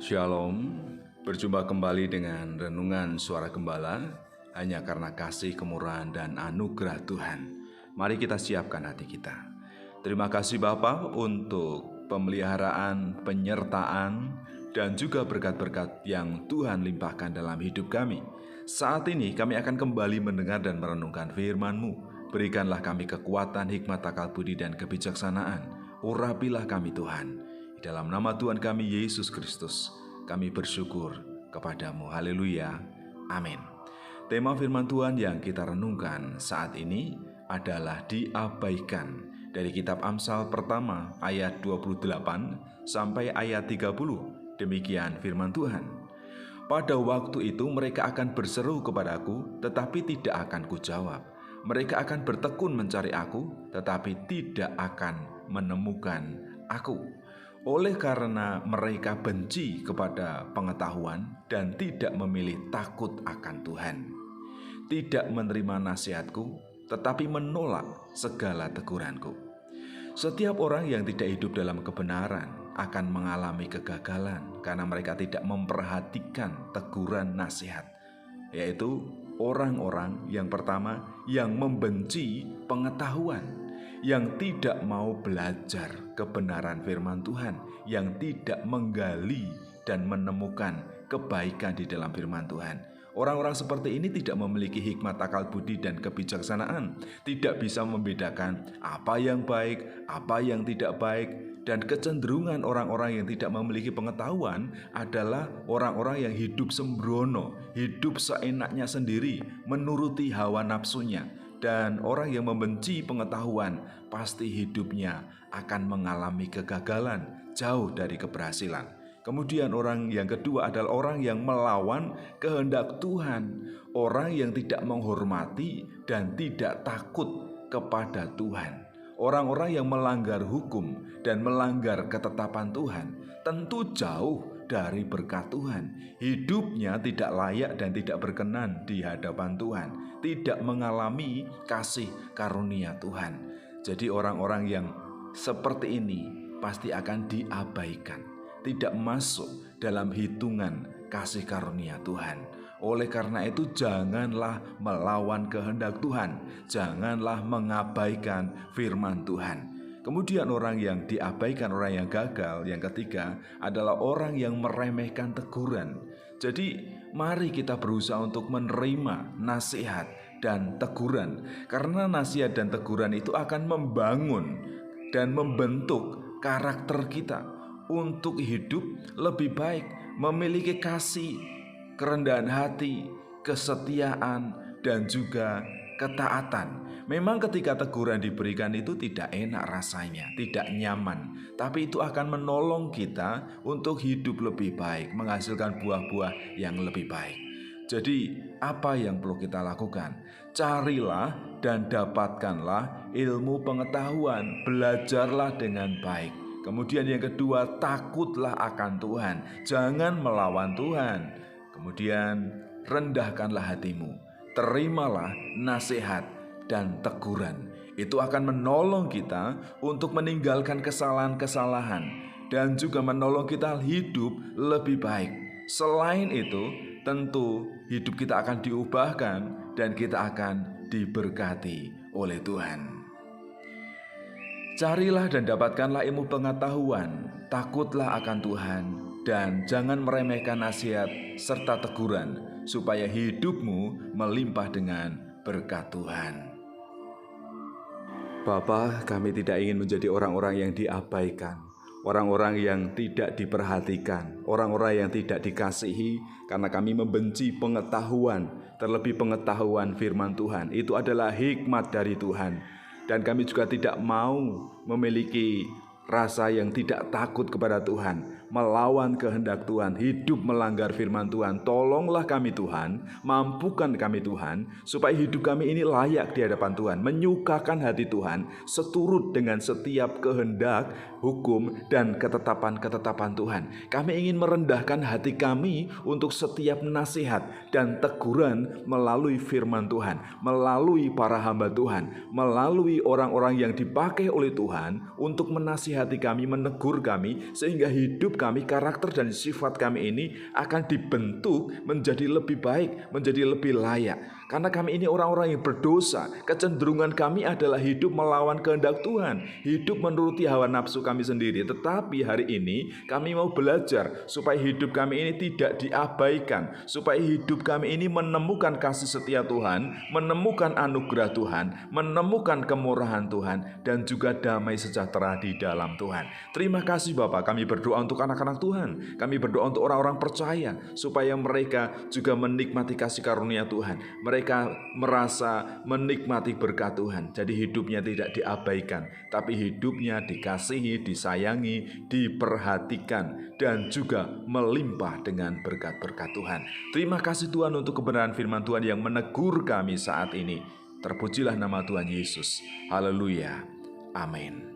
Shalom, berjumpa kembali dengan Renungan Suara Gembala, hanya karena kasih, kemurahan, dan anugerah Tuhan. Mari kita siapkan hati kita. Terima kasih Bapa untuk pemeliharaan, penyertaan, dan juga berkat-berkat yang Tuhan limpahkan dalam hidup kami. Saat ini kami akan kembali mendengar dan merenungkan firman-Mu. Berikanlah kami kekuatan, hikmat, akal budi, dan kebijaksanaan. Urapilah kami Tuhan. Dalam nama Tuhan kami Yesus Kristus, kami bersyukur kepadamu. Haleluya. Amin. Tema firman Tuhan yang kita renungkan saat ini adalah diabaikan. Dari kitab Amsal pertama ayat 28 sampai ayat 30. Demikian firman Tuhan. Pada waktu itu mereka akan berseru kepadaku, tetapi tidak akan kujawab. Mereka akan bertekun mencari aku, tetapi tidak akan menemukan aku. Oleh karena mereka benci kepada pengetahuan dan tidak memilih takut akan Tuhan, tidak menerima nasihatku, tetapi menolak segala teguranku. Setiap orang yang tidak hidup dalam kebenaran akan mengalami kegagalan karena mereka tidak memperhatikan teguran nasihat, yaitu orang-orang yang pertama yang membenci pengetahuan, yang tidak mau belajar kebenaran firman Tuhan, yang tidak menggali dan menemukan kebaikan di dalam firman Tuhan. Orang-orang seperti ini tidak memiliki hikmat, akal budi, dan kebijaksanaan, tidak bisa membedakan apa yang baik, apa yang tidak baik, dan kecenderungan orang-orang yang tidak memiliki pengetahuan adalah orang-orang yang hidup sembrono, hidup seenaknya sendiri, menuruti hawa nafsunya. Dan orang yang membenci pengetahuan pasti hidupnya akan mengalami kegagalan, jauh dari keberhasilan. Kemudian orang yang kedua adalah orang yang melawan kehendak Tuhan, orang yang tidak menghormati dan tidak takut kepada Tuhan. Orang-orang yang melanggar hukum dan melanggar ketetapan Tuhan tentu jauh dari berkat Tuhan. Hidupnya tidak layak dan tidak berkenan di hadapan Tuhan, tidak mengalami kasih karunia Tuhan. Jadi orang-orang yang seperti ini pasti akan diabaikan, tidak masuk dalam hitungan kasih karunia Tuhan. Oleh karena itu janganlah melawan kehendak Tuhan, janganlah mengabaikan firman Tuhan. Kemudian orang yang diabaikan, orang yang gagal, yang ketiga adalah orang yang meremehkan teguran. Jadi mari kita berusaha untuk menerima nasihat dan teguran, karena nasihat dan teguran itu akan membangun dan membentuk karakter kita untuk hidup lebih baik, memiliki kasih, kerendahan hati, kesetiaan, dan juga ketaatan. Memang ketika teguran diberikan itu tidak enak rasanya, tidak nyaman, tapi itu akan menolong kita untuk hidup lebih baik, menghasilkan buah-buah yang lebih baik. Jadi apa yang perlu kita lakukan? Carilah dan dapatkanlah ilmu pengetahuan, belajarlah dengan baik. Kemudian yang kedua, takutlah akan Tuhan, jangan melawan Tuhan. Kemudian rendahkanlah hatimu, terimalah nasihat dan teguran. Itu akan menolong kita untuk meninggalkan kesalahan-kesalahan dan juga menolong kita hidup lebih baik. Selain itu, tentu hidup kita akan diubahkan dan kita akan diberkati oleh Tuhan. Carilah dan dapatkanlah ilmu pengetahuan, takutlah akan Tuhan, dan jangan meremehkan nasihat serta teguran, supaya hidupmu melimpah dengan berkat Tuhan. Bapa, kami tidak ingin menjadi orang-orang yang diabaikan, orang-orang yang tidak diperhatikan, orang-orang yang tidak dikasihi, karena kami membenci pengetahuan, terlebih pengetahuan firman Tuhan. Itu adalah hikmat dari Tuhan. Dan kami juga tidak mau memiliki rasa yang tidak takut kepada Tuhan, melawan kehendak Tuhan, hidup melanggar firman Tuhan. Tolonglah kami Tuhan, mampukan kami Tuhan, supaya hidup kami ini layak di hadapan Tuhan, menyukakan hati Tuhan, seturut dengan setiap kehendak, hukum, dan ketetapan-ketetapan Tuhan. Kami ingin merendahkan hati kami untuk setiap nasihat dan teguran melalui firman Tuhan, melalui para hamba Tuhan, melalui orang-orang yang dipakai oleh Tuhan untuk menasihati kami, menegur kami, sehingga hidup kami, karakter dan sifat kami ini akan dibentuk menjadi lebih baik, menjadi lebih layak. Karena kami ini orang-orang yang berdosa, kecenderungan kami adalah hidup melawan kehendak Tuhan, hidup menuruti hawa nafsu kami sendiri. Tetapi hari ini kami mau belajar supaya hidup kami ini tidak diabaikan, supaya hidup kami ini menemukan kasih setia Tuhan, menemukan anugerah Tuhan, menemukan kemurahan Tuhan, dan juga damai sejahtera di dalam Tuhan. Terima kasih Bapak, kami berdoa untuk anak-anak Tuhan, kami berdoa untuk orang-orang percaya, supaya mereka juga menikmati kasih karunia Tuhan, mereka merasa menikmati berkat Tuhan. Jadi hidupnya tidak diabaikan, tapi hidupnya dikasihi, disayangi, diperhatikan, dan juga melimpah dengan berkat-berkat Tuhan. Terima kasih Tuhan untuk kebenaran firman Tuhan yang menegur kami saat ini. Terpujilah nama Tuhan Yesus. Haleluya. Amin.